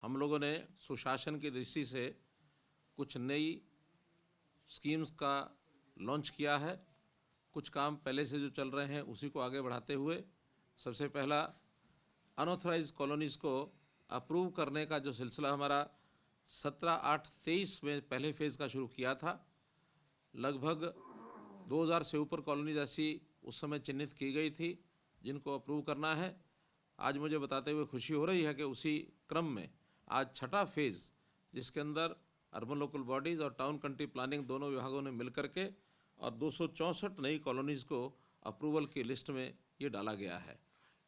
हम लोगों ने सुशासन की दृष्टि से कुछ नई स्कीम्स का लॉन्च किया है। कुछ काम पहले से जो चल रहे हैं उसी को आगे बढ़ाते हुए सबसे पहला अनऑथराइज्ड कॉलोनीज़ को अप्रूव करने का जो सिलसिला हमारा 17/8/23 में पहले फेज़ का शुरू किया था। लगभग 2000 से ऊपर कॉलोनीज ऐसी उस समय चिन्हित की गई थी जिनको अप्रूव करना है। आज मुझे बताते हुए खुशी हो रही है कि उसी क्रम में आज छठा फेज़, जिसके अंदर अर्बन लोकल बॉडीज़ और टाउन कंट्री प्लानिंग दोनों विभागों ने मिलकर के और 264 नई कॉलोनीज़ को अप्रूवल की लिस्ट में ये डाला गया है।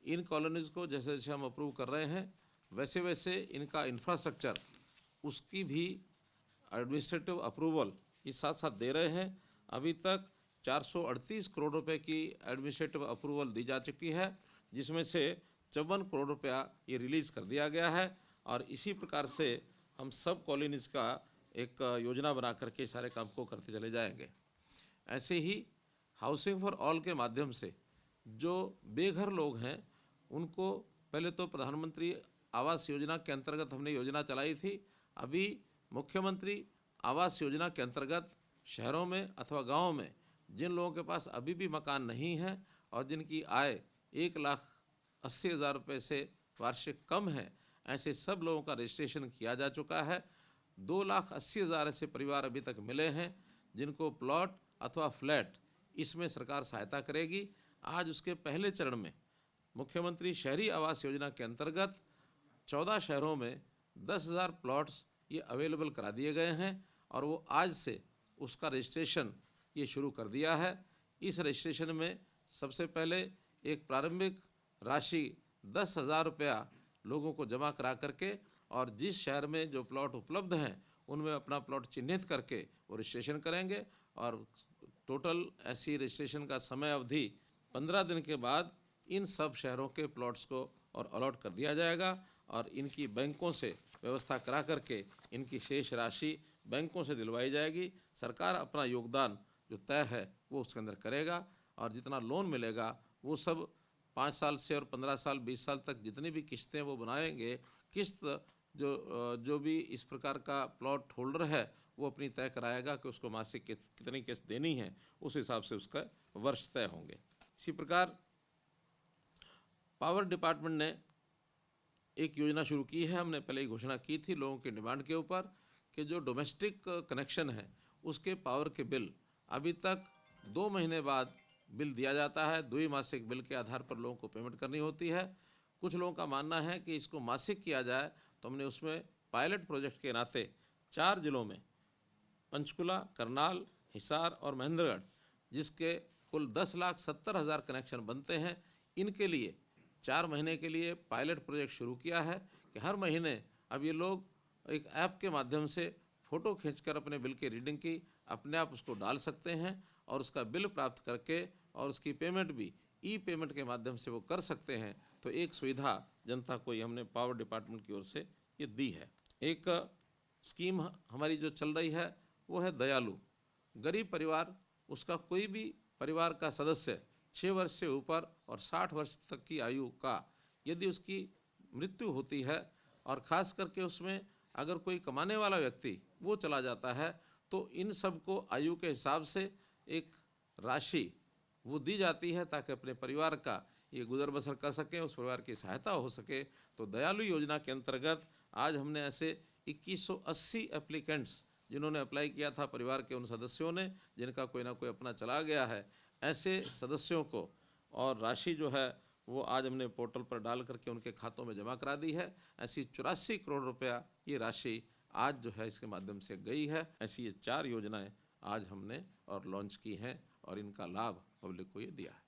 इन कॉलोनीज़ को जैसे जैसे हम अप्रूव कर रहे हैं वैसे वैसे इनका इंफ्रास्ट्रक्चर, उसकी भी एडमिनिस्ट्रेटिव अप्रूवल ये साथ साथ दे रहे हैं। अभी तक 438 करोड़ रुपए की एडमिनिस्ट्रेटिव अप्रूवल दी जा चुकी है, जिसमें से 54 करोड़ रुपया ये रिलीज़ कर दिया गया है। और इसी प्रकार से हम सब कॉलोनीज़ का एक योजना बना करके सारे काम को करते चले जाएंगे। ऐसे ही हाउसिंग फॉर ऑल के माध्यम से जो बेघर लोग हैं उनको पहले तो प्रधानमंत्री आवास योजना के अंतर्गत हमने योजना चलाई थी। अभी मुख्यमंत्री आवास योजना के अंतर्गत शहरों में अथवा गाँव में जिन लोगों के पास अभी भी मकान नहीं है और जिनकी आय 1,80,000 रुपये से वार्षिक कम है, ऐसे सब लोगों का रजिस्ट्रेशन किया जा चुका है। 2,80,000 ऐसे परिवार अभी तक मिले हैं जिनको प्लॉट अथवा फ्लैट इसमें सरकार सहायता करेगी। आज उसके पहले चरण में मुख्यमंत्री शहरी आवास योजना के अंतर्गत 14 शहरों में 10,000 प्लॉट्स ये अवेलेबल करा दिए गए हैं और वो आज से उसका रजिस्ट्रेशन ये शुरू कर दिया है। इस रजिस्ट्रेशन में सबसे पहले एक प्रारंभिक राशि 10,000 रुपया लोगों को जमा करा करके और जिस शहर में जो प्लॉट उपलब्ध हैं उनमें अपना प्लॉट चिन्हित करके वो रजिस्ट्रेशन करेंगे और टोटल ऐसी रजिस्ट्रेशन का समय अवधि 15 दिन के बाद इन सब शहरों के प्लॉट्स को और अलॉट कर दिया जाएगा और इनकी बैंकों से व्यवस्था करा करके इनकी शेष राशि बैंकों से दिलवाई जाएगी। सरकार अपना योगदान जो तय है वो उसके अंदर करेगा और जितना लोन मिलेगा वो सब 5 साल से और 15 साल 20 साल तक जितनी भी किस्तें वो बनाएंगे, किस्त जो भी इस प्रकार का प्लॉट होल्डर है वो अपनी तय कराएगा कि उसको मासिक कितनी किस्त देनी है, उस हिसाब से उसका वर्ष तय होंगे। इसी प्रकार पावर डिपार्टमेंट ने एक योजना शुरू की है। हमने पहले ही घोषणा की थी लोगों की डिमांड के ऊपर कि जो डोमेस्टिक कनेक्शन है उसके पावर के बिल अभी तक 2 महीने बाद बिल दिया जाता है। द्विमासिक बिल के आधार पर लोगों को पेमेंट करनी होती है। कुछ लोगों का मानना है कि इसको मासिक किया जाए, तो हमने उसमें पायलट प्रोजेक्ट के नाते 4 जिलों में पंचकुला, करनाल, हिसार और महेंद्रगढ़, जिसके कुल 10,70,000 कनेक्शन बनते हैं, इनके लिए 4 महीने के लिए पायलट प्रोजेक्ट शुरू किया है कि हर महीने अब ये लोग एक ऐप के माध्यम से फ़ोटो खींचकर अपने बिल की रीडिंग की अपने आप उसको डाल सकते हैं और उसका बिल प्राप्त करके और उसकी पेमेंट भी ई पेमेंट के माध्यम से वो कर सकते हैं। तो एक सुविधा जनता को ये हमने पावर डिपार्टमेंट की ओर से ये दी है। एक स्कीम हमारी जो चल रही है वो है दयालु। गरीब परिवार, उसका कोई भी परिवार का सदस्य 6 वर्ष से ऊपर और 60 वर्ष तक की आयु का यदि उसकी मृत्यु होती है और ख़ास करके उसमें अगर कोई कमाने वाला व्यक्ति वो चला जाता है, तो इन सब को आयु के हिसाब से एक राशि वो दी जाती है ताकि अपने परिवार का ये गुजर बसर कर सकें, उस परिवार की सहायता हो सके। तो दयालु योजना के अंतर्गत आज हमने ऐसे 2180 एप्लीकेंट्स जिन्होंने अप्लाई किया था, परिवार के उन सदस्यों ने जिनका कोई ना कोई अपना चला गया है, ऐसे सदस्यों को और राशि जो है वो आज हमने पोर्टल पर डाल करके उनके खातों में जमा करा दी है। ऐसी 84 करोड़ रुपया ये राशि आज जो है इसके माध्यम से गई है। ऐसी ये 4 योजनाएं आज हमने और लॉन्च की हैं और इनका लाभ पब्लिक को ये दिया है।